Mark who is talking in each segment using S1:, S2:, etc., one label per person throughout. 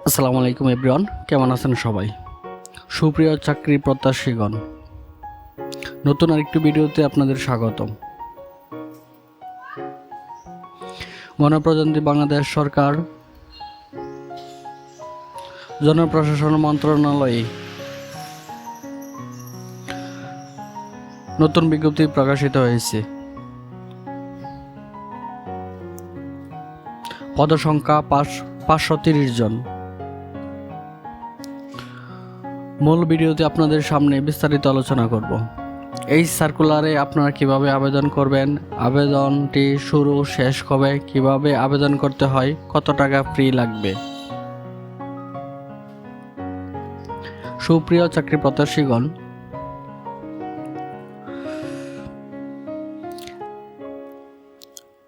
S1: আসসালামু আলাইকুম এভরিওয়ান, কেমন আছেন সবাই? সুপ্রিয় চাকরি প্রত্যাশীগণ, নতুন আরেকটি ভিডিওতে আপনাদের স্বাগতম। গণপ্রজাতন্ত্রী বাংলাদেশ সরকার জনপ্রশাসন মন্ত্রণালয়ে নতুন বিজ্ঞপ্তি প্রকাশিত হয়েছে। পদসংখ্যা 530 জন। মূল ভিডিওতে আপনাদের সামনে বিস্তারিত আলোচনা করব। এই সার্কুলারে আপনারা কিভাবে আবেদন করবেন, আবেদনটি শুরু শেষ কবে, কিভাবে আবেদন করতে হয়, কত টাকা ফি লাগবে। সুপ্রিয় চাকরি প্রত্যাশীগণ,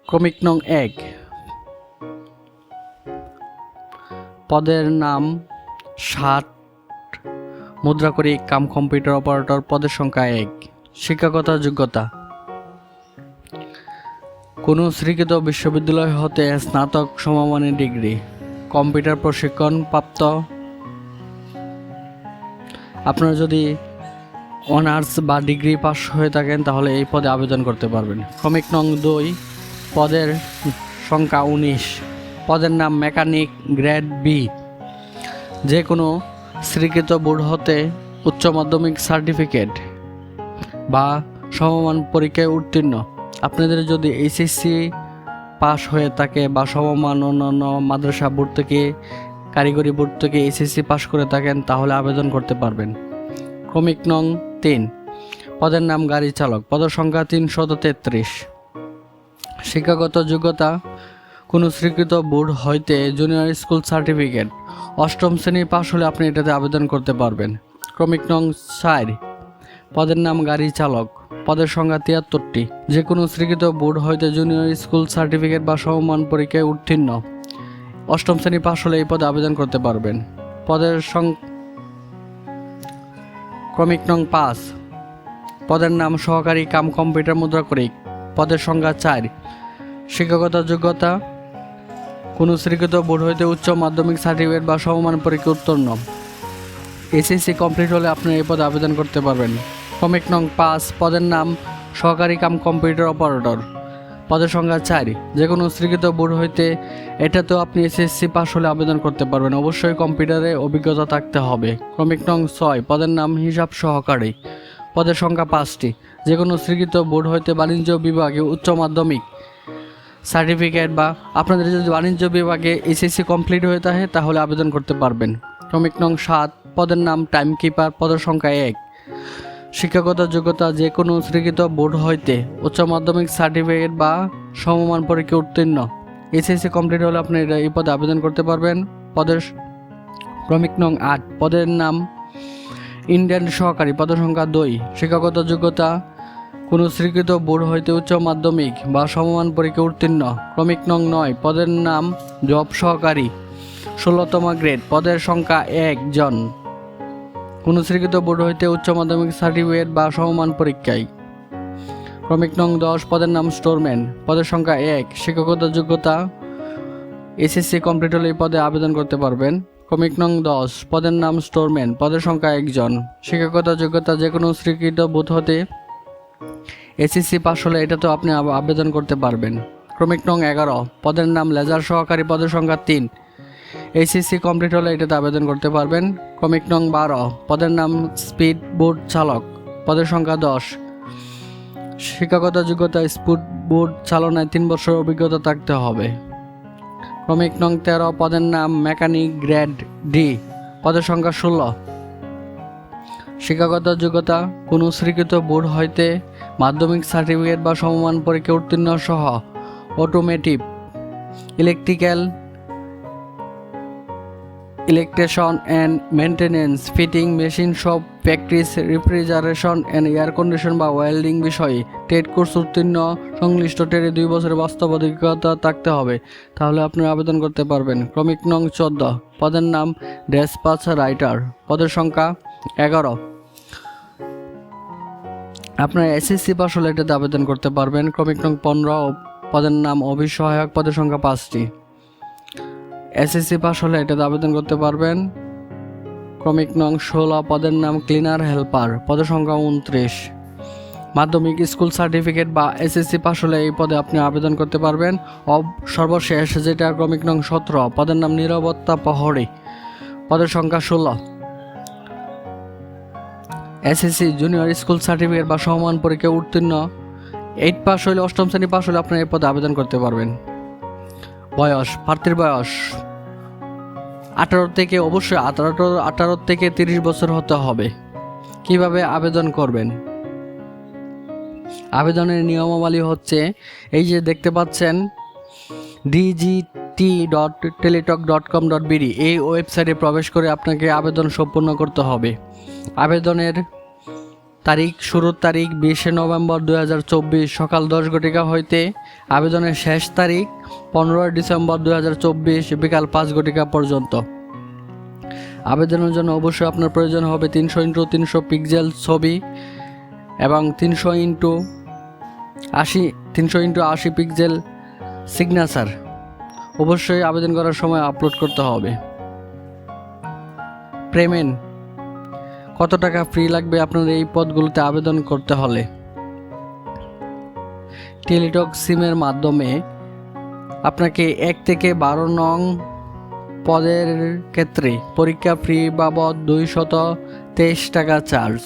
S1: ক্রমিক নং 1, পদের নাম 7, মুদ্রাকরিক কাম কম্পিউটার অপারেটর, পদের সংখ্যা 1। শিক্ষাগত যোগ্যতা: কোনো স্বীকৃত বিশ্ববিদ্যালয় হতে স্নাতক সমমানের ডিগ্রি, কম্পিউটার প্রশিক্ষণ প্রাপ্ত। আপনারা যদি অনার্স বা ডিগ্রি পাস হয়ে থাকেন তাহলে এই পদে আবেদন করতে পারবেন। ক্রমিক নং 2, পদের সংখ্যা 19, পদের নাম মেকানিক, গ্রেড বি, যে কোনো স্বীকৃত বোর্ড হতে উচ্চ মাধ্যমিক সার্টিফিকেট বা সমমান পরীক্ষায় উত্তীর্ণ। আপনাদের যদি এইচএসসি পাস হয়ে থাকে বা সমমান অন্যান্য মাদ্রাসা বোর্ড থেকে, কারিগরি বোর্ড থেকে এইচএসসি পাস করে থাকেন তাহলে আবেদন করতে পারবেন। ক্রমিক নং 3, পদের নাম গাড়ি চালক, পদের সংখ্যা 333। শিক্ষাগত যোগ্যতা: কোনো স্বীকৃত বোর্ড হইতে জুনিয়র স্কুল সার্টিফিকেট, 8ম শ্রেণী পাস হলে আপনি এটাতে আবেদন করতে পারবেন। ক্রমিক নং 4, পদের নাম গাড়ি চালক, পদের সংখ্যা 73টি, যে কোনো স্বীকৃত বোর্ড হইতে জুনিয়র স্কুল সার্টিফিকেট বা সমমান পরীক্ষায় উত্তীর্ণ, 8ম শ্রেণী পাস হলে এই পদে আবেদন করতে পারবেন। ক্রমিক নং 5, পদের নাম সহকারী কাম কম্পিউটার মুদ্রাকরিক, পদের সংখ্যা 4। শিক্ষাগত যোগ্যতা: কোনো স্বীকৃত বোর্ড হইতে উচ্চ মাধ্যমিক সার্টিফিকেট বা সমমান পরীক্ষা উত্তীর্ণ, এসএসসি কমপ্লিট হলে আপনি এই পদে আবেদন করতে পারবেন। ক্রমিক নং 5, পদের নাম সহকারী কাম কম্পিউটার অপারেটর, পদের সংখ্যা 4, যে কোনো স্বীকৃত বোর্ড হইতে এটাতেও আপনি এসএসসি পাস হলে আবেদন করতে পারবেন। অবশ্যই কম্পিউটারে অভিজ্ঞতা থাকতে হবে। ক্রমিক নং 6, পদের নাম হিসাব সহকারী, পদের সংখ্যা 5টি, যে কোনো স্বীকৃত বোর্ড হইতে বাণিজ্য বিভাগে উচ্চ মাধ্যমিক সার্টিফিকেট বা আপনাদের যদি বাণিজ্য বিভাগে এসএসসি কমপ্লিট হয়ে থাকে তাহলে আবেদন করতে পারবেন। ক্রমিক নং 7, পদের নাম টাইম কিপার, পদের সংখ্যা 1। শিক্ষাগত যোগ্যতা: যে কোনো স্বীকৃত বোর্ড হইতে উচ্চ মাধ্যমিক সার্টিফিকেট বা সমমান পরীক্ষা উত্তীর্ণ, এসএসসি কমপ্লিট হলে আপনি এই পদে আবেদন করতে পারবেন। ক্রমিক নং 8, পদের নাম ইন্ডিয়ান সহকারী, পদের সংখ্যা 2। শিক্ষাগত যোগ্যতা: কোনো স্বীকৃত বোর্ড হইতে উচ্চ মাধ্যমিক বা সমমান পরীক্ষা উত্তীর্ণ। ক্রমিক নং 9, পদের নাম জব সহকারী, 16তম গ্রেড, পদের সংখ্যা 1 জন, কোনো স্বীকৃত বোর্ড হইতে উচ্চ মাধ্যমিক সার্টিফিকেট বা সমমান পরীক্ষায়। ক্রমিক নং 10, পদের নাম স্টোরম্যান, পদের সংখ্যা 1। শিক্ষাগত যোগ্যতা: এসএসসি কমপ্লিট হলে এই পদে আবেদন করতে পারবেন। ক্রমিক নং 10, পদের নাম স্টোরম্যান, পদের সংখ্যা 1 জন। শিক্ষাগত যোগ্যতা: যে কোনো স্বীকৃত বোর্ড হতে এসএসসি পাস হলে এটাতেও আপনি আবেদন করতে পারবেন। ক্রমিক নং 11, পদের নাম লেজার সহকারী, পদের সংখ্যা 3। এইচএসসি কমপ্লিট হলে এটাতে আবেদন করতে পারবেন। ক্রমিক নং 12, পদের নাম স্পিড বোট চালক, পদের সংখ্যা 10। শিক্ষাগত যোগ্যতা: স্পিড বোট চালনায় 3 বছর অভিজ্ঞতা থাকতে হবে। ক্রমিক নং 13, পদের নাম মেকানিক, গ্রেড ডি, পদের সংখ্যা 16। শিক্ষাগত যোগ্যতা: কোনো স্বীকৃত বোর্ড হইতে মাধ্যমিক সার্টিফিকেট বা সমমান পরীক্ষা উত্তীর্ণ সহ automotive, electrical, electrician and maintenance, fitting, machine shop, factories, refrigeration and air condition বা ওয়েল্ডিং বিষয়ে ট্রেড কোর্স উত্তীর্ণ, সংশ্লিষ্ট ট্রেডে 2 বছরের বাস্তব অভিজ্ঞতা থাকতে হবে, তাহলে আপনারা আবেদন করতে পারবেন। ক্রমিক নং 14, পদের নাম ড্যাসপাচ রাইটার, পদের সংখ্যা 11। আপনার এসএসসি পাস হলে এটাতে আবেদন করতে পারবেন। ক্রমিক নং 15, পদের নাম অফিস সহায়ক, পদের সংখ্যা 5টি। এসএসসি পাস হলে এটাতে আবেদন করতে পারবেন। ক্রমিক নং 16, পদের নাম ক্লিনার হেল্পার, পদের সংখ্যা 29। মাধ্যমিক স্কুল সার্টিফিকেট বা এসএসসি পাস হলে এই পদে আপনি আবেদন করতে পারবেন। সর্বশেষ যেটা ক্রমিক নং 17, পদের নাম নিরাপত্তা প্রহরী, পদের সংখ্যা 16। এসএসসি জুনিয়র স্কুল সার্টিফিকেট বা সমমান পরীক্ষায় উত্তীর্ণ 8 পাস হলে, 8ম শ্রেণী পাস হলে আপনার এই পদে আবেদন করতে পারবেন। বয়স, প্রার্থীর বয়স 18 থেকে অবশ্যই 18 থেকে 30 বছর হতে হবে। কিভাবে আবেদন করবেন? আবেদনের নিয়মাবলী হচ্ছে এই যে দেখতে পাচ্ছেন dgt.teletalk.com.bd, এই ওয়েবসাইটে প্রবেশ করে আপনাকে আবেদন সম্পূর্ণ করতে হবে। আবেদনের তারিখ, শুরুর তারিখ 20 নভেম্বর 2024 সকাল 10 ঘটিকা হইতে আবেদনের শেষ তারিখ 15 ডিসেম্বর 2024 বিকাল 5 ঘটিকা পর্যন্ত। আবেদনের জন্য অবশ্যই আপনার প্রয়োজন হবে 300x300 পিক্সেল ছবি এবং 300x80 পিক্সেল সিগনেচার অবশ্যই আবেদন করার সময় আপলোড করতে হবে। পেমেন্ট কত টাকা ফ্রি লাগবে আপনার এই পদগুলোতে আবেদন করতে হলে? টেলিটক সিমের মাধ্যমে আপনাকে 1 থেকে 12 নং পদের ক্ষেত্রে পরীক্ষা ফি বাবদ 223 টাকা চার্জ।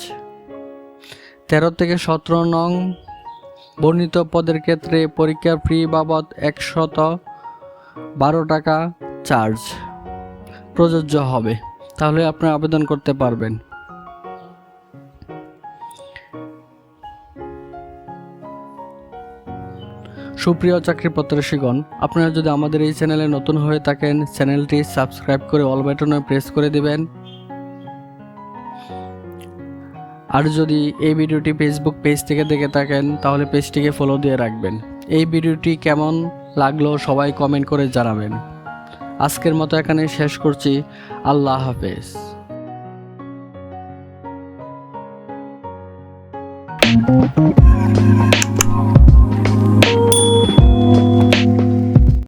S1: 13 থেকে 17 নং বর্ণিত পদের ক্ষেত্রে পরীক্ষা ফি বাবদ 112 টাকা চার্জ প্রযোজ্য হবে। তাহলে আপনি আবেদন করতে পারবেন। সুপ্রিয় চাকরি প্রত্যাশীগণ, আপনারা যদি আমাদের এই চ্যানেলে নতুন হয়ে থাকেন, চ্যানেলটি সাবস্ক্রাইব করে অল বাটনে প্রেস করে দিবেন। আর যদি এই ভিডিওটি ফেসবুক পেজ থেকে দেখে থাকেন তাহলে পেজটিকে ফলো দিয়ে রাখবেন। এই ভিডিওটি কেমন লাগলো সবাই কমেন্ট করে জানাবেন। আজকের মতো এখানে শেষ করছি। আল্লাহ হাফেজ।